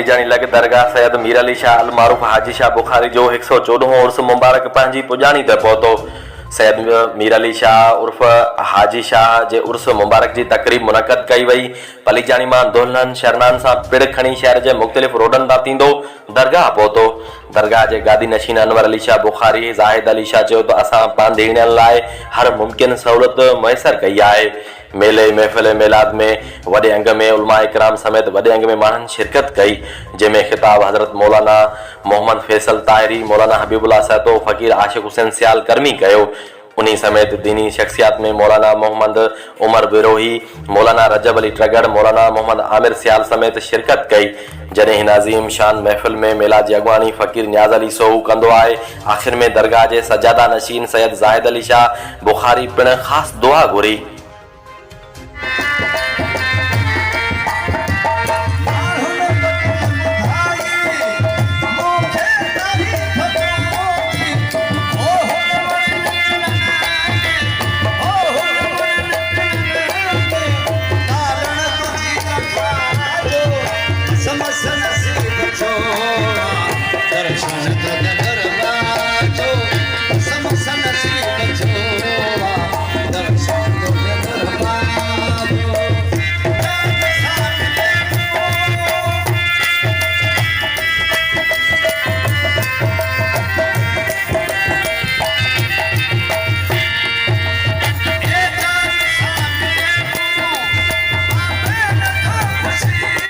पलीजानी लग दरगाह सैयद मीर अली शाह अल मारूफ हाजी शाह बुखारी जो 114 उर्स मुबारक पंहिंजी पुॼाणी ते पहुतो। सैयद मीर अली शाह उर्फ हाजी शाह जे उर्स मुबारक जी तकरीब मुनक़द कई वई। पलीजानी मां दुल्हन शरनान सां पिड़ खणी शहर जे मुख़्तलिफ़ रोडनि तां थींदो दरगाह पहुतो। दरगाह जे गादी नशीन अनवर अली शाह बुखारी ज़ाहिद अली शाह चयो त असां पांधीड़ियनि लाइ हर मुमकिन सहूलियत मुयसर कई आहे। मेले महफ़िल मेलाद में वॾे अंग में उलमा इकराम समेत वॾे अंग में माण्हुनि शिरकत कई, जंहिंमें ख़िताब हज़रत मौलाना मोहम्मद फैसल ताहिरी, मौलाना हबीबुल्लाह सहतो, फ़कीर आशिक़ हुसैन सियाल करमी कयो। उन्हीं समेत दीनी शख्सियात में मौलाना मोहम्मद उमर बिरोही, मौलाना रजब अली ट्रगड़, मौलाना मोहम्मद आमिर सियाल समेत शिरकत कई। जॾहिं हिन अज़ीम शान महफ़िल में मेला जी अॻवानी फ़कीर न्याज़ अली सोहू कंदो आहे। आख़िर में दरगाह जे सजादा नशीन सैयद ज़ाहिद अली शाह बुखारी पिणु ख़ासि दुआ घुरी।